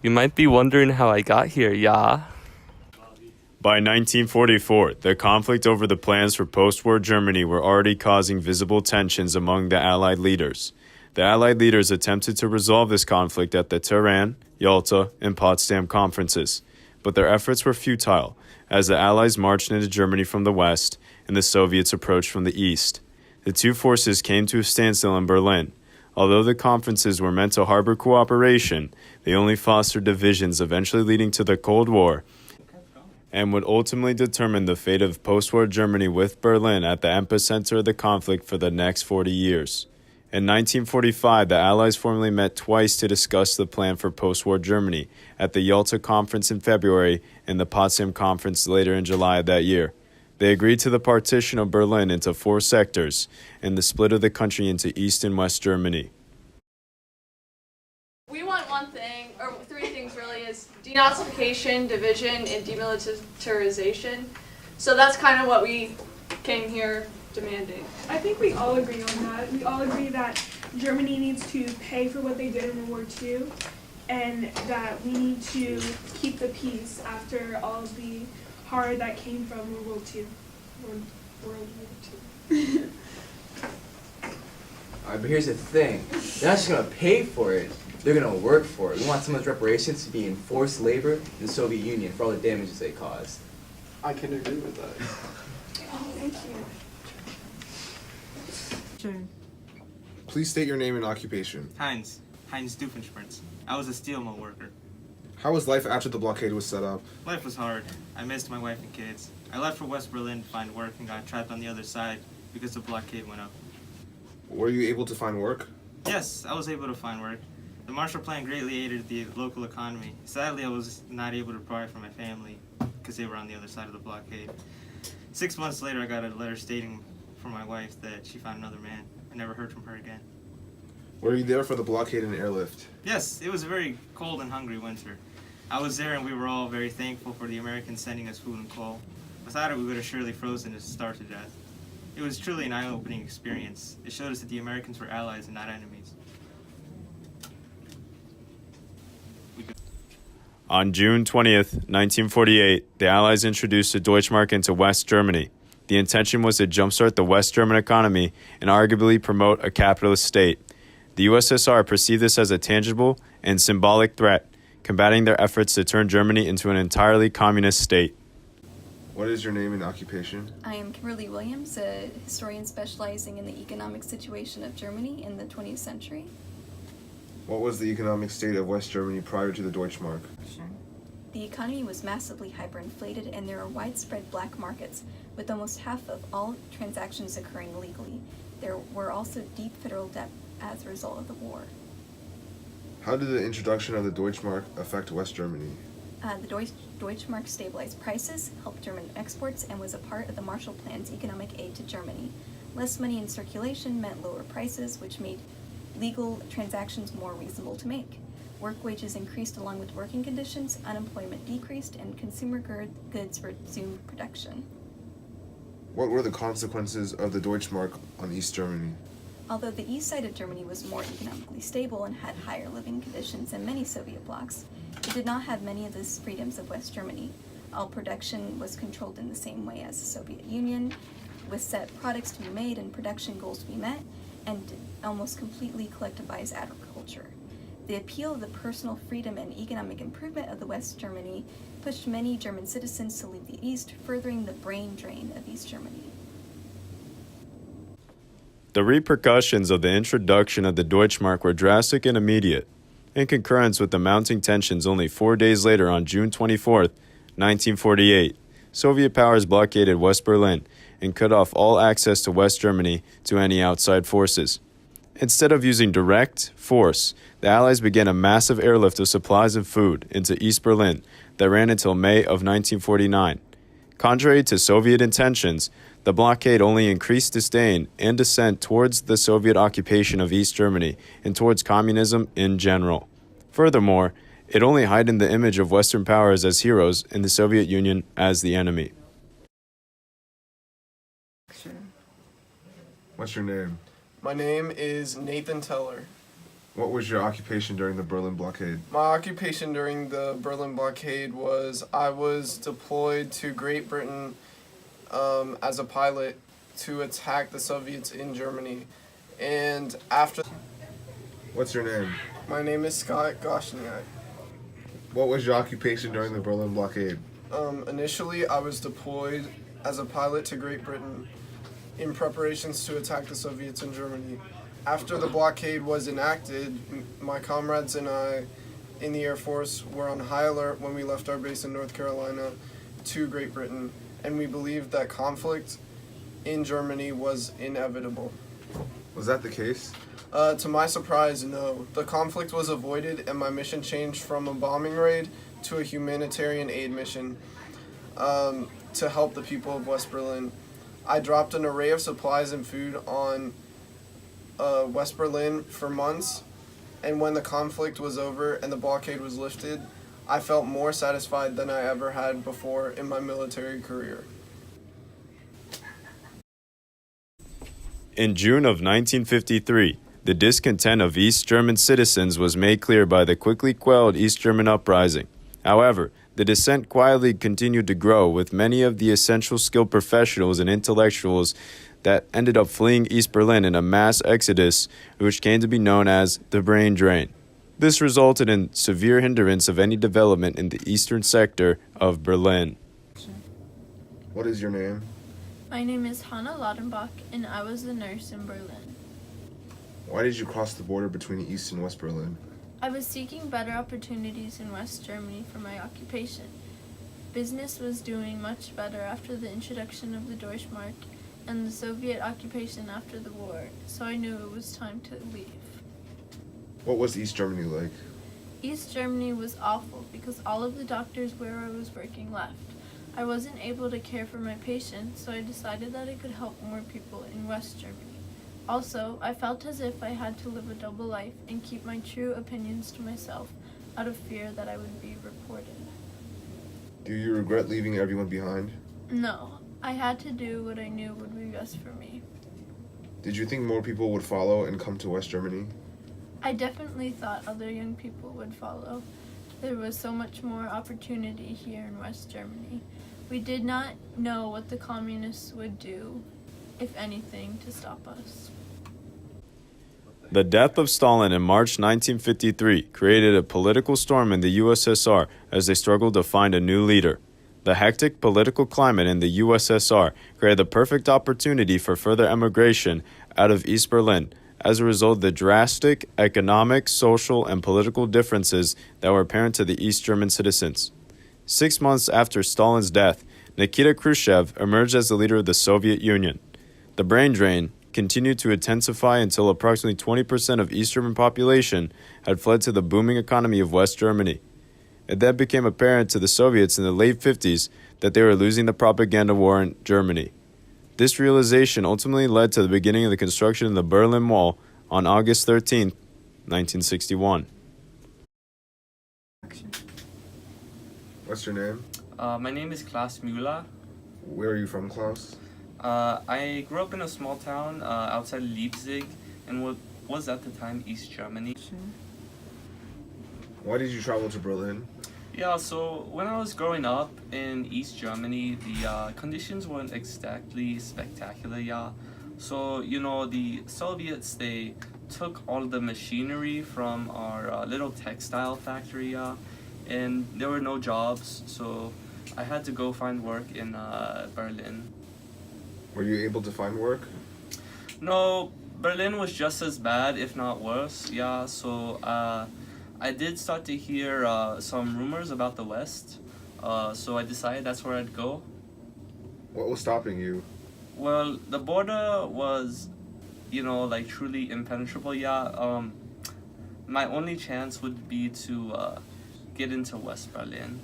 You might be wondering how I got here, yeah? By 1944, the conflict over the plans for post-war Germany were already causing visible tensions among the Allied leaders. The Allied leaders attempted to resolve this conflict at the Tehran, Yalta, and Potsdam conferences, but their efforts were futile as the Allies marched into Germany from the west and the Soviets approached from the east. The two forces came to a standstill in Berlin. Although the conferences were meant to harbor cooperation, they only fostered divisions, eventually leading to the Cold War, and would ultimately determine the fate of post-war Germany, with Berlin at the epicenter of the conflict for the next 40 years. In 1945, the Allies formally met twice to discuss the plan for post-war Germany, at the Yalta Conference in February and the Potsdam Conference later in July of that year. They agreed to the partition of Berlin into 4 sectors and the split of the country into East and West Germany. We want one thing, or 3 things really, is denazification, division, and demilitarization. So that's kind of what we came here demanding. I think we all agree on that. We all agree that Germany needs to pay for what they did in World War II, and that we need to keep the peace after all of the horror that came from World War II. World War II. Alright, but here's the thing. They're not just going to pay for it, they're going to work for it. We want some of those reparations to be enforced labor in the Soviet Union for all the damages they caused. I can agree with that. Oh, thank you. Please state your name and occupation. Heinz Doofenshmirtz. I was a steel mill worker. How was life after the blockade was set up? Life was hard. I missed my wife and kids. I left for West Berlin to find work and got trapped on the other side because the blockade went up. Were you able to find work? Yes, I was able to find work. The Marshall Plan greatly aided the local economy. Sadly, I was not able to provide for my family because they were on the other side of the blockade. 6 months later, I got a letter stating from my wife that she found another man. I never heard from her again. Were you there for the blockade and airlift? Yes, it was a very cold and hungry winter. I was there and we were all very thankful for the Americans sending us food and coal. Without it, we would have surely frozen to starve to death. It was truly an eye-opening experience. It showed us that the Americans were allies and not enemies. On June 20th, 1948, the Allies introduced the Deutschmark into West Germany. The intention was to jumpstart the West German economy and arguably promote a capitalist state. The USSR perceived this as a tangible and symbolic threat, combating their efforts to turn Germany into an entirely communist state. What is your name and occupation? I am Kimberly Williams, a historian specializing in the economic situation of Germany in the 20th century. What was the economic state of West Germany prior to the Deutschmark? The economy was massively hyperinflated, and there were widespread black markets, with almost half of all transactions occurring illegally. There were also deep federal debt as a result of the war. How did the introduction of the Deutschmark affect West Germany? The Deutschmark stabilized prices, helped German exports, and was a part of the Marshall Plan's economic aid to Germany. Less money in circulation meant lower prices, which made legal transactions more reasonable to make. Work wages increased along with working conditions, unemployment decreased, and consumer goods resumed production. What were the consequences of the Deutschmark on East Germany? Although the east side of Germany was more economically stable and had higher living conditions than many Soviet blocs, it did not have many of the freedoms of West Germany. All production was controlled in the same way as the Soviet Union, with set products to be made and production goals to be met, and almost completely collectivized agriculture. The appeal of the personal freedom and economic improvement of the West Germany pushed many German citizens to leave the East, furthering the brain drain of East Germany. The repercussions of the introduction of the Deutschmark were drastic and immediate. In concurrence with the mounting tensions, only 4 days later, on June 24th, 1948, Soviet powers blockaded West Berlin and cut off all access to West Germany to any outside forces. Instead of using direct force, the Allies began a massive airlift of supplies and food into East Berlin that ran until May of 1949. Contrary to Soviet intentions, the blockade only increased disdain and dissent towards the Soviet occupation of East Germany and towards communism in general. Furthermore, it only heightened the image of Western powers as heroes and the Soviet Union as the enemy. What's your name? My name is Nathan Teller. What was your occupation during the Berlin blockade? My occupation during the Berlin blockade was I was deployed to Great Britain as a pilot to attack the Soviets in Germany. And after... What's your name? My name is Scott Goshniak. What was your occupation during the Berlin blockade? Initially, I was deployed as a pilot to Great Britain in preparations to attack the Soviets in Germany. After the blockade was enacted, my comrades and I in the Air Force were on high alert when we left our base in North Carolina to Great Britain, and we believed that conflict in Germany was inevitable. Was that the case? To my surprise, no. The conflict was avoided, and my mission changed from a bombing raid to a humanitarian aid mission to help the people of West Berlin. I dropped an array of supplies and food on West Berlin for months, and when the conflict was over and the blockade was lifted, I felt more satisfied than I ever had before in my military career. In June of 1953, the discontent of East German citizens was made clear by the quickly quelled East German uprising. However, the dissent quietly continued to grow, with many of the essential skilled professionals and intellectuals that ended up fleeing East Berlin in a mass exodus, which came to be known as the brain drain. This resulted in severe hindrance of any development in the eastern sector of Berlin. What is your name? My name is Hannah Laudenbach, and I was a nurse in Berlin. Why did you cross the border between East and West Berlin? I was seeking better opportunities in West Germany for my occupation. Business was doing much better after the introduction of the Deutschmark and the Soviet occupation after the war, so I knew it was time to leave. What was East Germany like? East Germany was awful because all of the doctors where I was working left. I wasn't able to care for my patients, so I decided that I could help more people in West Germany. Also, I felt as if I had to live a double life and keep my true opinions to myself out of fear that I would be reported. Do you regret leaving everyone behind? No, I had to do what I knew would be best for me. Did you think more people would follow and come to West Germany? I definitely thought other young people would follow. There was so much more opportunity here in West Germany. We did not know what the communists would do, if anything, to stop us. The death of Stalin in March 1953 created a political storm in the USSR as they struggled to find a new leader. The hectic political climate in the USSR created the perfect opportunity for further emigration out of East Berlin as a result of the drastic economic, social, and political differences that were apparent to the East German citizens. 6 months after Stalin's death, Nikita Khrushchev emerged as the leader of the Soviet Union. The brain drain continued to intensify until approximately 20% of East German population had fled to the booming economy of West Germany. It then became apparent to the Soviets in the late 50s that they were losing the propaganda war in Germany. This realization ultimately led to the beginning of the construction of the Berlin Wall on August 13, 1961. What's your name? My name is Klaus Müller. Where are you from, Klaus? I grew up in a small town outside Leipzig in what was at the time East Germany. Why did you travel to Berlin? Yeah, so when I was growing up in East Germany, the conditions weren't exactly spectacular, yeah. So, the Soviets, they took all the machinery from our little textile factory, yeah, and there were no jobs, so I had to go find work in Berlin. Were you able to find work? No, Berlin was just as bad, if not worse, yeah, so I did start to hear some rumors about the West, so I decided that's where I'd go. What was stopping you? Well, the border was, truly impenetrable, yeah. My only chance would be to get into West Berlin.